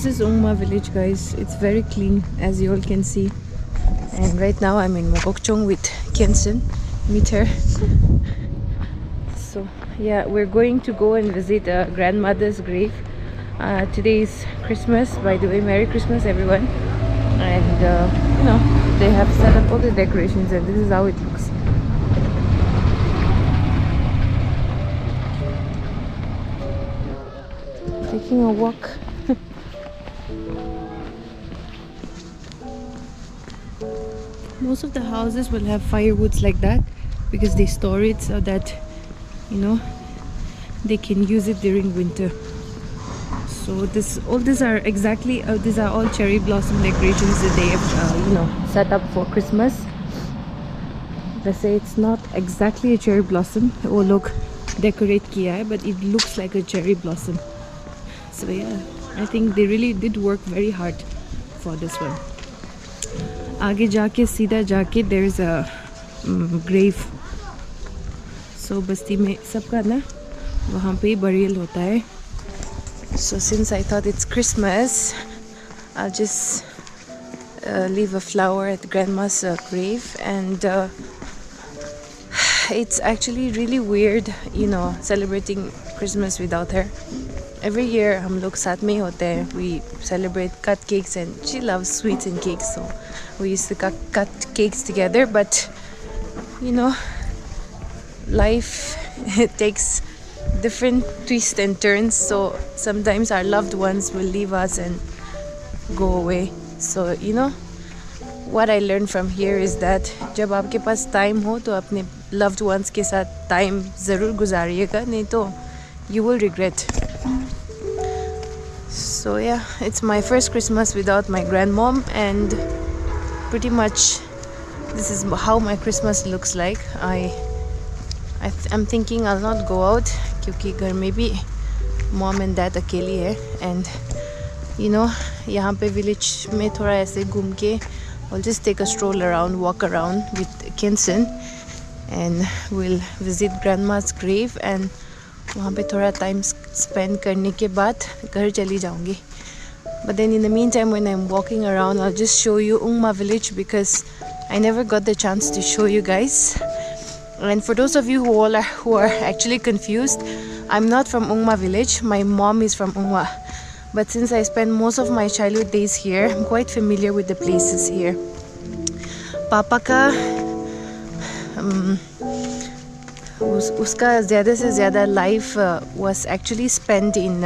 this is Ungma village, guys. It's very clean, as you all can see. And right now I'm in Mokokchung with Kensen. Meet her. So yeah, we're going to go and visit grandmother's grave. Today is Christmas, by the way. Merry Christmas, everyone. And you know, they have set up all the decorations, and this is how it looks. Taking a walk. Most of the houses will have firewoods like that because they store it so that, you know, they can use it during winter. So all these are exactly these are all cherry blossom decorations that they have you know, set up for Christmas. They say it's not exactly a cherry blossom. Oh look, decorate kiya hai, but it looks like a cherry blossom. So yeah, I think they really did work very hard for this one. Aage jaake seedha jaake there's a grave. So basti mein sabka na wahan pe burial hota hai. So since I thought it's Christmas, I'll just leave a flower at grandma's grave. And it's actually really weird, you know, celebrating Christmas without her. Every year hum log saath mein hote hain. We celebrate, cut cakes, and she loves sweets and cakes, so we used to cut cakes together. But you know, life it takes different twists and turns, so sometimes our loved ones will leave us and go away. So you know, what I learned from here is that जब आपके पास time हो तो अपने loved ones के साथ time ज़रूर गुजारिएगा, नहीं तो you will regret. So yeah, it's my first Christmas without my grandmom, and pretty much this is how my Christmas looks like. I'm thinking I'll not go out क्योंकि घर में भी mom and dad अकेली है. And you know, यहाँ पे village में थोड़ा ऐसे घूम के I'll just take a stroll around, walk around with Kensen, and we'll visit grandma's grave, and वहाँ पे थोड़ा time spend करने के बाद घर चली जाऊँगी. But then in the meantime, when I'm walking around, I'll just show you Ungma village because I never got the chance to show you guys. And for those of you who are actually confused, I'm not from Ungma village. My mom is from Ungma. But since I spent most of my childhood days here, I'm quite familiar with the places here. Papa ka uska zyada se zyada life was actually spent in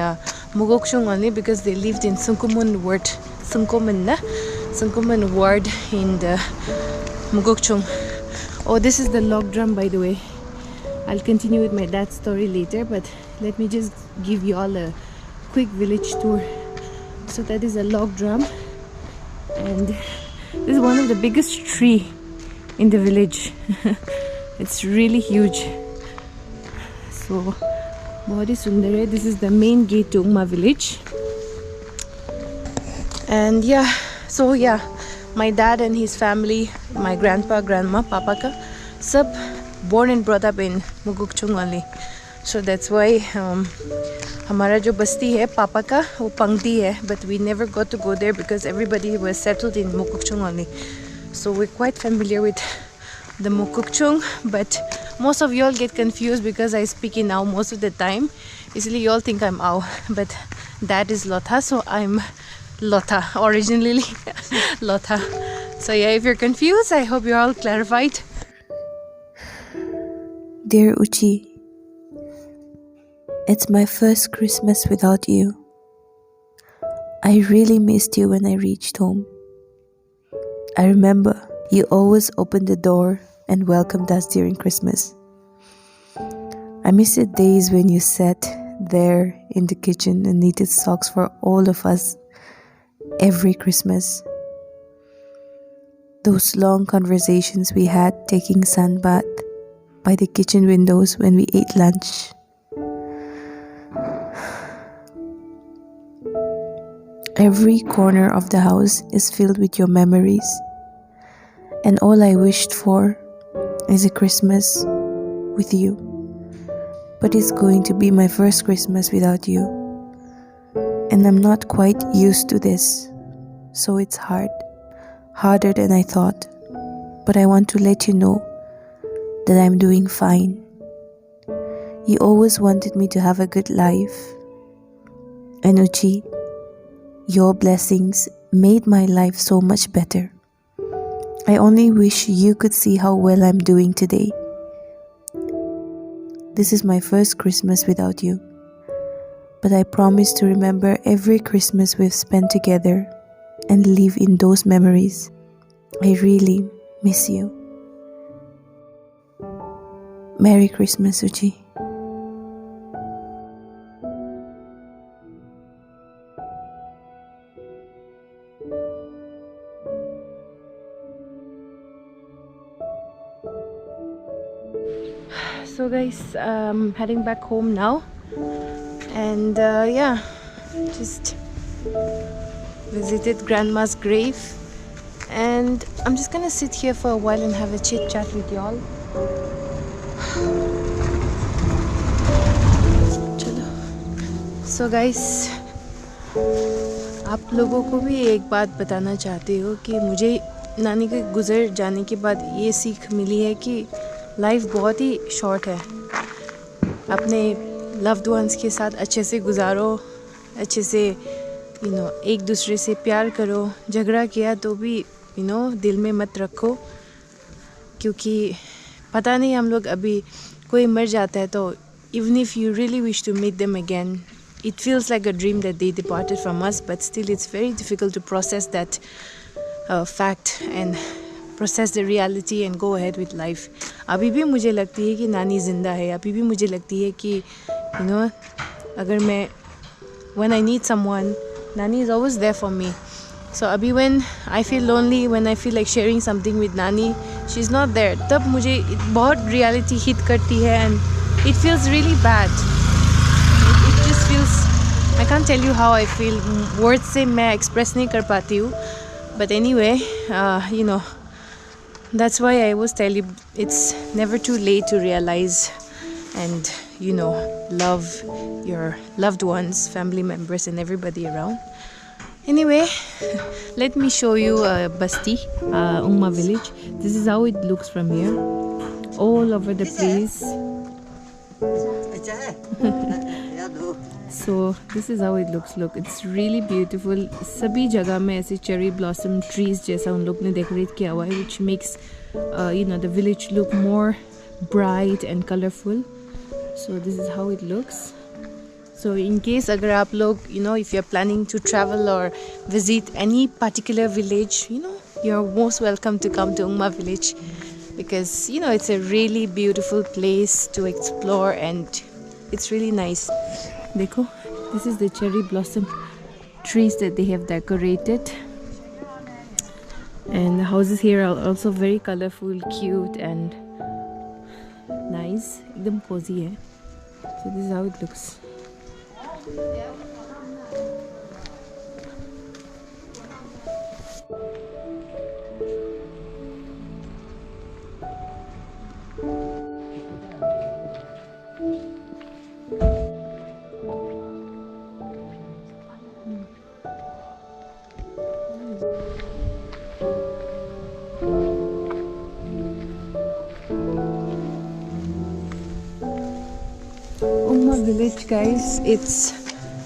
Mugokchung only because they lived in Sungkumun ward. Sungkumun ward in the Mugokchung. Oh, this is the log drum, by the way. I'll continue with my dad's story later, but let me just give you all a quick village tour. So that is a log drum, and this is one of the biggest tree in the village. It's really huge. So बहुत ही सुंदर है. This is the main gate to Ungma village. And yeah, so yeah, my dad and his family, my grandpa, grandma, papa ka, sab born and brought up in Mugokchung only. So that's why हमारा जो बस्ती है पापा का वो पंक्ति है, but we never got to go there because everybody was settled in Mukokchung only. So we're quite familiar with the Mukokchung, but most of y'all get confused because I speak in Ao most of the time. Easily y'all think I'm Ao, but that is Lotha, so I'm Lotha originally. Lotha. So yeah, if you're confused, I hope you're all clarified. Dear Uchi, it's my first Christmas without you. I really missed you when I reached home. I remember you always opened the door and welcomed us during Christmas. I miss the days when you sat there in the kitchen and knitted socks for all of us every Christmas. Those long conversations we had taking sunbath by the kitchen windows when we ate lunch. Every corner of the house is filled with your memories, and all I wished for is a Christmas with you. But it's going to be my first Christmas without you. and I'm not quite used to this, so it's harder than I thought. But I want to let you know that I'm doing fine. You always wanted me to have a good life. And Uchi, your blessings made my life so much better. I only wish you could see how well I'm doing today. This is my first Christmas without you, but I promise to remember every Christmas we've spent together and live in those memories. I really miss you. Merry Christmas, Uchi. So guys, heading back home now, and yeah, just visited grandma's grave, and I'm just gonna sit here for a while and have a chit chat with y'all. चलो. So guys, आप लोगों को भी एक बात बताना चाहती हूँ कि मुझे नानी के गुजर जाने के बाद ये सीख मिली है कि लाइफ बहुत ही शॉर्ट है. अपने लव्ड वंस के साथ अच्छे से गुजारो, अच्छे से एक दूसरे से प्यार करो. झगड़ा किया तो भी दिल में मत रखो, क्योंकि पता नहीं हम लोग अभी कोई मर जाता है तो even if you really wish to meet them again, it feels like a dream that they departed from us, but still it's very difficult to process that fact and process the reality and go ahead with life. अभी भी मुझे लगती है कि नानी ज़िंदा है. अभी भी मुझे लगती है कि अगर मैं when I need someone, Nani is always there for me. So अभी when I feel lonely, when I feel like sharing something with Nani, she's not there. तब मुझे बहुत reality hit करती है and it feels really bad. It just feels, I can't tell you how I feel. Words से मैं express नहीं कर पाती हूँ. But anyway, that's why I always tell you, it's never too late to realize and love your loved ones, family members and everybody around. Anyway, let me show you Basti, Umma village. This is how it looks from here. All over the place. So this is how it looks. Look, it's really beautiful. सभी जगह में ऐसे cherry blossom trees जैसा उन लोग ने decorate किया हुआ है, which makes the village look more bright and colorful. So this is how it looks. So in case अगर आप लोग if you're planning to travel or visit any particular village, you're most welcome to come to Umma village, because it's a really beautiful place to explore and it's really nice. देखो, this is the cherry blossom trees that they have decorated, and the houses here are also very colorful, cute and nice. एकदम cozy है. So this is how it looks. Umma village, guys, it's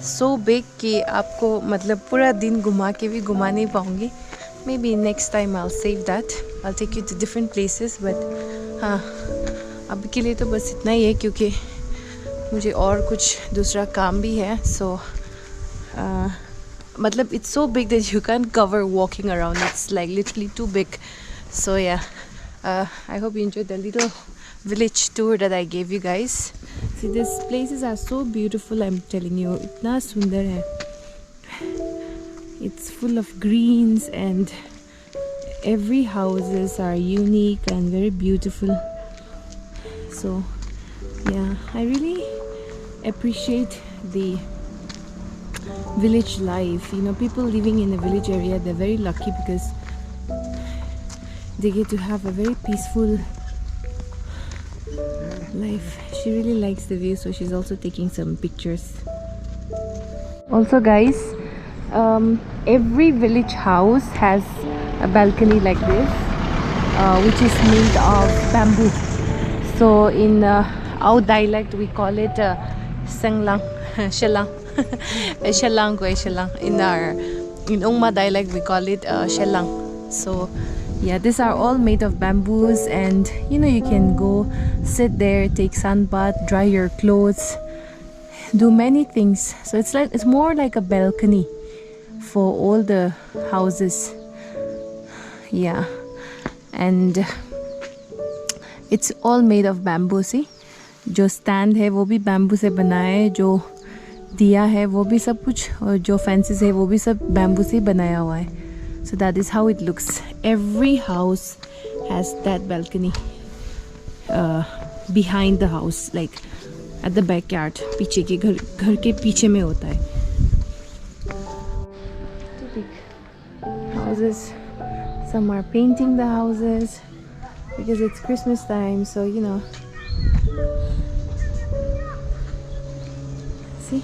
so big कि आपको मतलब पूरा दिन घुमा के भी घुमा नहीं पाऊंगी. Maybe next time I'll save that. I'll take you to different places, but हाँ, अभी के लिए तो बस इतना ही है क्योंकि मुझे और कुछ दूसरा काम भी है. So मतलब it's so big that you can't cover walking around. It's like literally too big. So yeah, I hope you enjoyed the little village tour that I gave you guys. See, these places are so beautiful, I'm telling you. इतना सुंदर है. It's full of greens and every houses are unique and very beautiful. So yeah, I really appreciate the village life. People living in the village area, they're very lucky because they get to have a very peaceful life. She really likes the view, so she's also taking some pictures. Also guys, every village house has a balcony like this, which is made of bamboo. So in our dialect we call it senglang, shelang, shelang ko shelang. In Ongma dialect we call it shelang. So yeah, these are all made of bamboos, and you know, you can go sit there, take sun bath, dry your clothes, do many things. So it's more like a balcony for all the houses. Yeah, and it's all made of bamboo. See, जो stand है वो भी bamboo से बना है, जो दिया है वो भी सब कुछ, और जो fences है वो भी सब bamboo से बनाया हुआ है. So that is how it looks. Every house has that balcony behind the house, like at the backyard. पीछे के घर के पीछे में होता है. Houses. Some are painting the houses because it's Christmas time, so you know. See?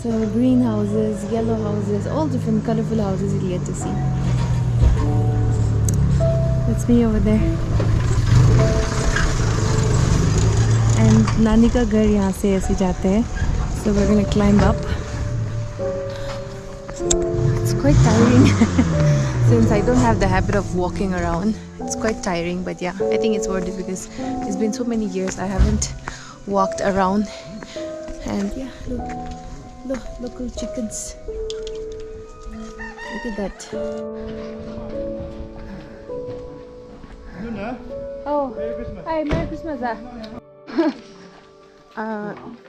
So green houses, yellow houses, all different colorful houses you'll get to see. That's me over there. And Nani ka ghar yahan se aise jate hai. So we're gonna climb up. It's quite tiring. Since I don't have the habit of walking around, it's quite tiring, but yeah, I think it's worth it because it's been so many years I haven't walked around. And yeah, look, local chickens. Look at that. Oh, hi, Merry Christmas.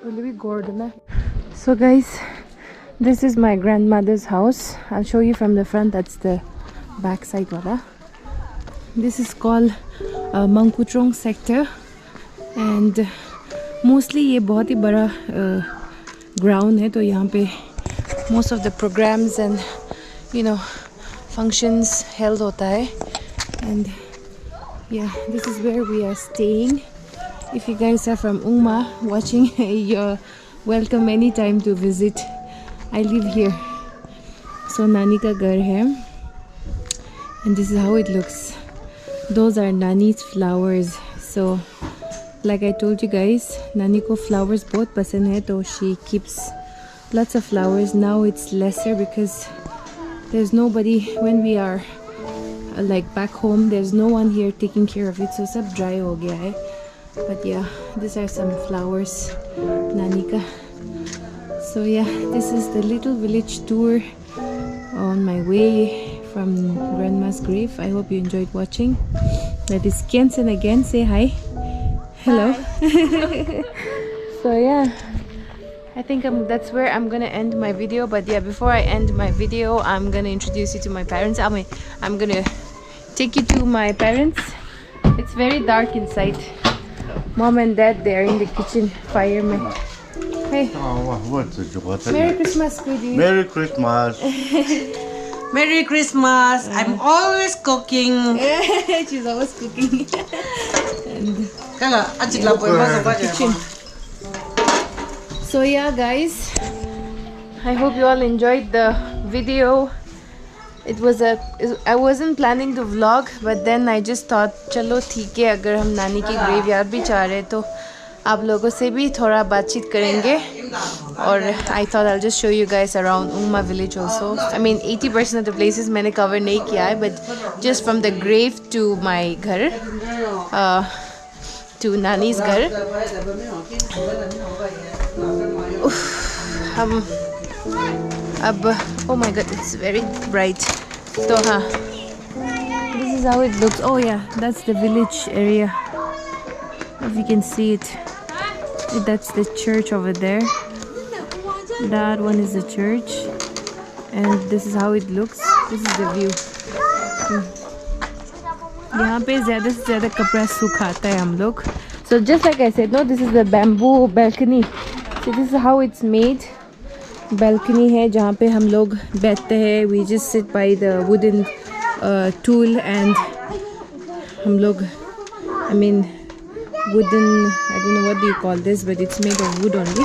Will be Gordon. So guys, this is my grandmother's house. I'll show you from the front. That's the back side wala. This is called Mangkutrong sector, and mostly ये बहुत ही बड़ा ground है, तो यहाँ पे most of the programs and you know functions held होता है. And yeah, this is where we are staying. If you guys are from Ongma watching, you're welcome anytime to visit. I live here. So Nani ka ghar hai, and this is how it looks. Those are Nani's flowers. So like I told you guys, Nani ko flowers bahut pasand hai, so she keeps lots of flowers. Now it's lesser because there's nobody. When we are like back home, there's no one here taking care of it, so sab dry ho gaya hai. But yeah, these are some flowers, Nani ka. So yeah, this is the little village tour on my way from Grandma's grave. I hope you enjoyed watching. That is Kensen again. Say hi. Hello. Hi. So yeah, I think that's where I'm gonna end my video. But yeah, before I end my video, I'm gonna introduce you to my parents. I'm gonna take you to my parents. It's very dark inside. Mom and Dad, they're in the kitchen, firemen. Hey. Merry Christmas, Goody. Merry Christmas. Merry Christmas. I'm always cooking. She's always cooking. Kitchen. So yeah, guys, I hope you all enjoyed the video. I wasn't planning to vlog, but then I just thought, चलो ठीक है, अगर हम नानी की graveyard भी जा रहे तो आप लोगों से भी थोड़ा बातचीत करेंगे. और I thought I'll just show you guys around Ongma village also. I mean 80% of the places मैंने cover नहीं किया है, but just from the grave to my घर, to Nani's घर. हम अब, oh my god, it's very bright. So this is how it looks. Oh yeah, that's the village area. If you can see it, that's the church over there. That one is the church, and this is how it looks. This is the view. यहाँ पे ज़्यादा से ज़्यादा कपड़ा सुखाता है हम लोग. So just like I said, no, this is the bamboo balcony. So this is how it's made. Balcony है जहाँ पे हम लोग बैठते हैं. We just sit by the wooden tool, and हम लोग, I mean wooden, I don't know what do you call this, but it's made of wood only.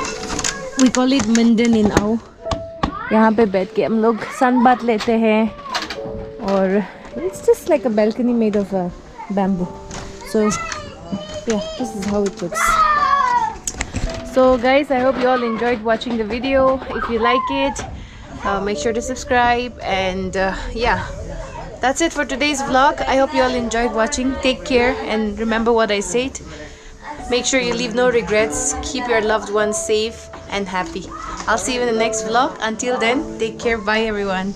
We call it Minden in our यहाँ पे बैठ के हम लोग सन बात लेते हैं और it's just like a balcony made of bamboo. So yeah, this is how it looks. So guys, I hope you all enjoyed watching the video. If you like it, make sure to subscribe, and yeah, that's it for today's vlog. I hope you all enjoyed watching. Take care and remember what I said. Make sure you leave no regrets. Keep your loved ones safe and happy. I'll see you in the next vlog. Until then, take care. Bye everyone.